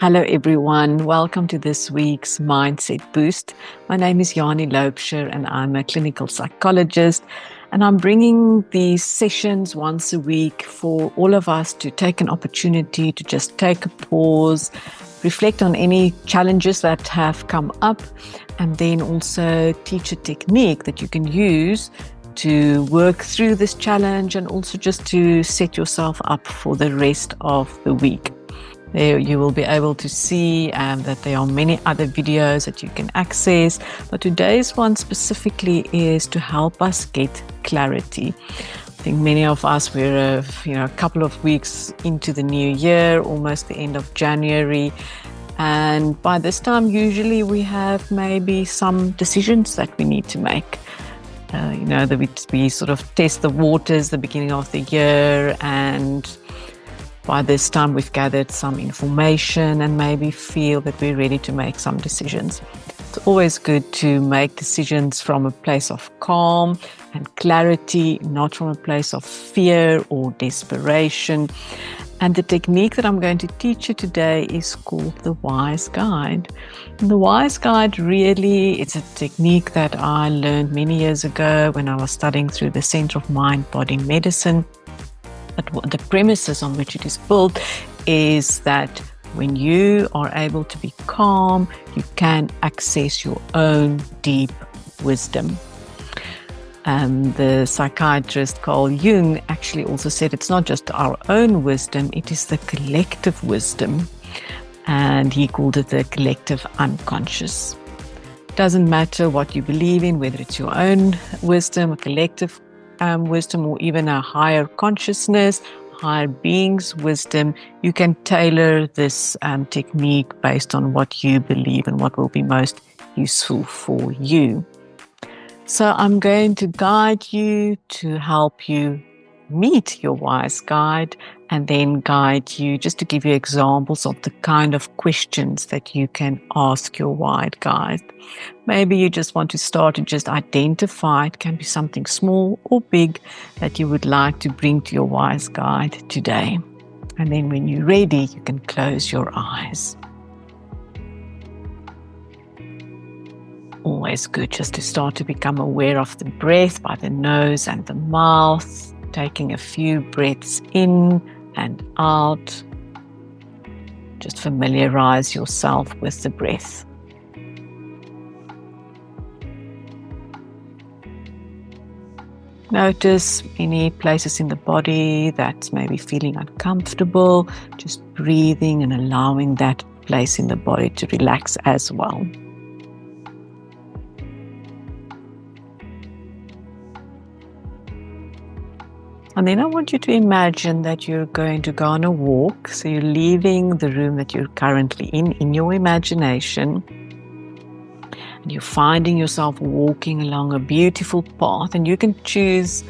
Hello, everyone. Welcome to this week's Mindset Boost. My name is Jani Loubser, and I'm a clinical psychologist. And I'm bringing these sessions once a week for all of us to take an opportunity to just take a pause, reflect on any challenges that have come up, and then also teach a technique that you can use to work through this challenge and also just to set yourself up for the rest of the week. There you will be able to see that there are many other videos that you can access, but today's one specifically is to help us get clarity. I think many of us, we're a couple of weeks into the new year, almost the end of January, and by this time usually we have maybe some decisions that we need to make. That we sort of test the waters the beginning of the year, and by this time, we've gathered some information and maybe feel that we're ready to make some decisions. It's always good to make decisions from a place of calm and clarity, not from a place of fear or desperation. And the technique that I'm going to teach you today is called the Wise Guide. And the Wise Guide really, it's a technique that I learned many years ago when I was studying through the Center of Mind-Body Medicine. But the premises on which it is built is that when you are able to be calm, you can access your own deep wisdom. The psychiatrist Carl Jung actually also said it's not just our own wisdom, it is the collective wisdom. And he called it the collective unconscious. It doesn't matter what you believe in, whether it's your own wisdom, a collective wisdom, or even a higher consciousness, higher being's wisdom, you can tailor this technique based on what you believe and what will be most useful for you. So I'm going to guide you to help you meet your Wise Guide, and then guide you just to give you examples of the kind of questions that you can ask your Wise Guide. Maybe you just want to start to just identify, it can be something small or big that you would like to bring to your Wise Guide today. And then when you're ready, you can close your eyes. Always good just to start to become aware of the breath by the nose and the mouth, taking a few breaths in and out. Just familiarize yourself with the breath. Notice any places in the body that's maybe feeling uncomfortable, just breathing and allowing that place in the body to relax as well. And then I want you to imagine that you're going to go on a walk. So you're leaving the room that you're currently in your imagination. And you're finding yourself walking along a beautiful path. And you can choose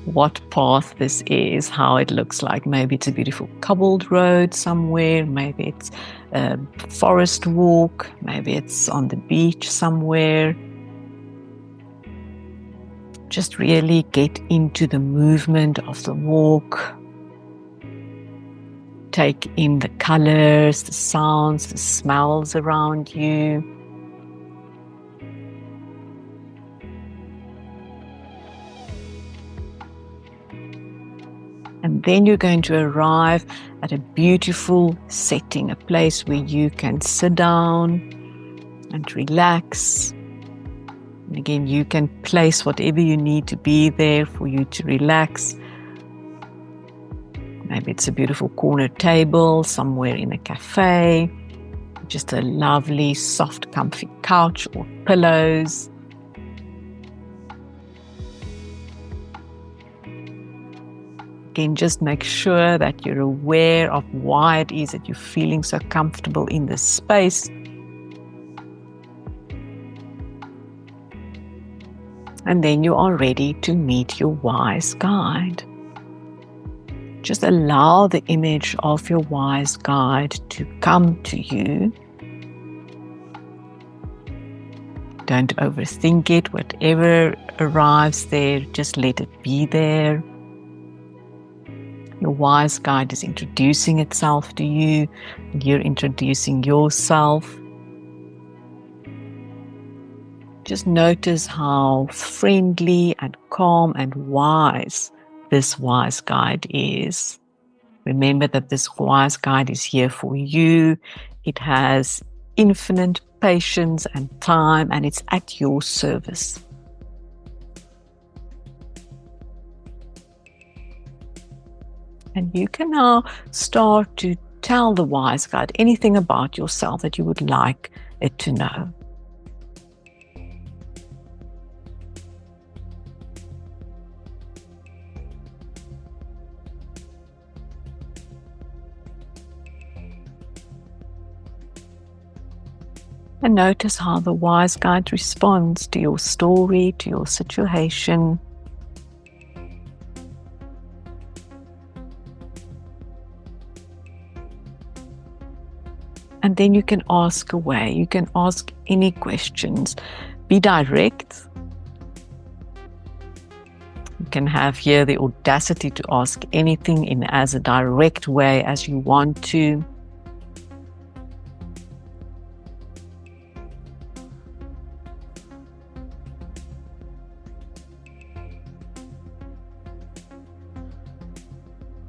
what path this is, how it looks like. Maybe it's a beautiful cobbled road somewhere. Maybe it's a forest walk. Maybe it's on the beach somewhere. Just really get into the movement of the walk. Take in the colors, the sounds, the smells around you. And then you're going to arrive at a beautiful setting, a place where you can sit down and relax. And again, you can place whatever you need to be there for you to relax. Maybe it's a beautiful corner table somewhere in a cafe, just a lovely, soft, comfy couch or pillows. Again, just make sure that you're aware of why it is that you're feeling so comfortable in this space. And then you are ready to meet your Wise Guide. Just allow the image of your Wise Guide to come to you. Don't overthink it. Whatever arrives there, just let it be there. Your wise guide is introducing itself to you, and you're introducing yourself. Just notice how friendly and calm and wise this wise guide is. Remember that this wise guide is here for you. It has infinite patience and time, and it's at your service. And you can now start to tell the wise guide anything about yourself that you would like it to know. And notice how the wise guide responds to your story, to your situation. And then you can ask away. You can ask any questions. Be direct. You can have here the audacity to ask anything in as a direct way as you want to.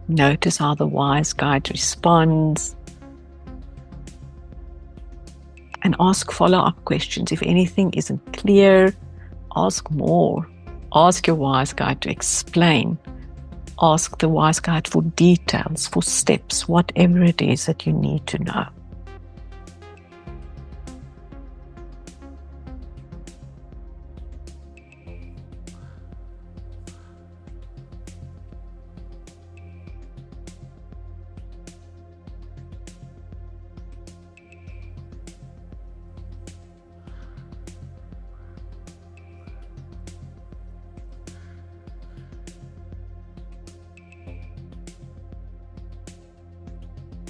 Notice how the wise guide responds. And ask follow-up questions. If anything isn't clear, ask more. Ask your wise guide to explain. Ask the wise guide for details, for steps, whatever it is that you need to know.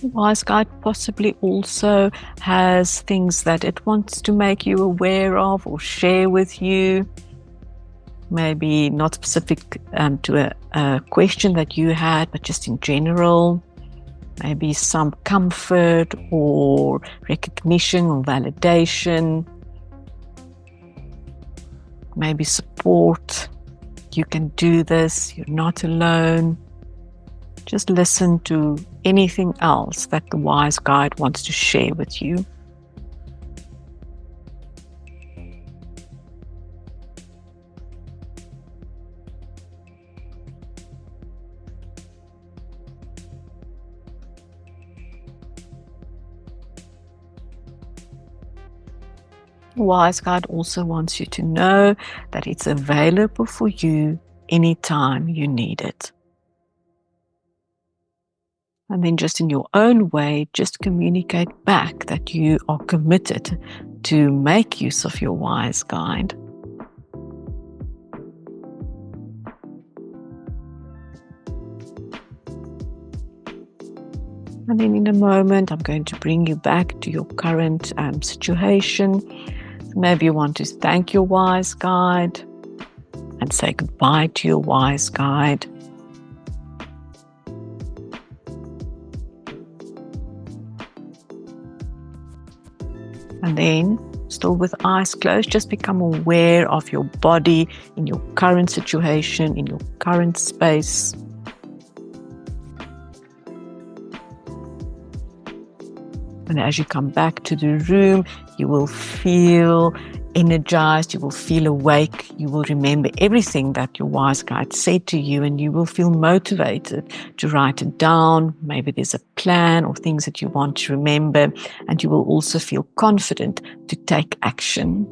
The wise guide possibly also has things that it wants to make you aware of or share with you. Maybe not specific to a question that you had, but just in general. Maybe some comfort or recognition or validation. Maybe support. You can do this. You're not alone. Just listen to anything else that the wise guide wants to share with you. The wise guide also wants you to know that it's available for you anytime you need it. And then just in your own way, just communicate back that you are committed to make use of your wise guide. And then in a moment, I'm going to bring you back to your current situation. Maybe you want to thank your wise guide and say goodbye to your wise guide. And then, still with eyes closed, just become aware of your body in your current situation, in your current space. And as you come back to the room, you will feel energized, you will feel awake, you will remember everything that your wise guide said to you, and you will feel motivated to write it down. Maybe there's a plan or things that you want to remember, and you will also feel confident to take action.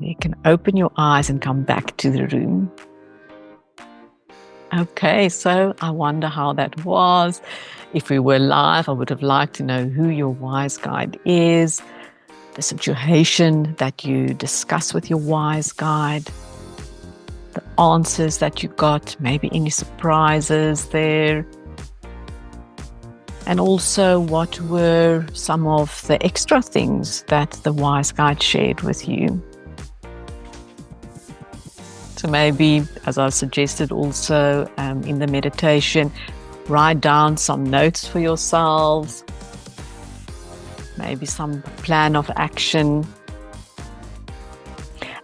You can open your eyes and come back to the room. Okay, so I wonder how that was. If we were live, I would have liked to know who your wise guide is, the situation that you discuss with your wise guide, the answers that you got, maybe any surprises there, and also what were some of the extra things that the wise guide shared with you. So maybe, as I suggested also in the meditation, write down some notes for yourselves, maybe some plan of action,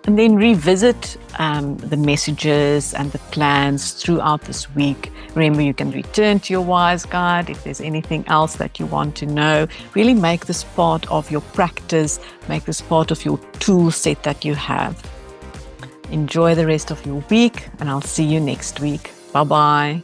and then revisit the messages and the plans throughout this week. Remember, you can return to your WISE guide if there's anything else that you want to know. Really make this part of your practice, make this part of your tool set that you have. Enjoy the rest of your week, and I'll see you next week. Bye-bye.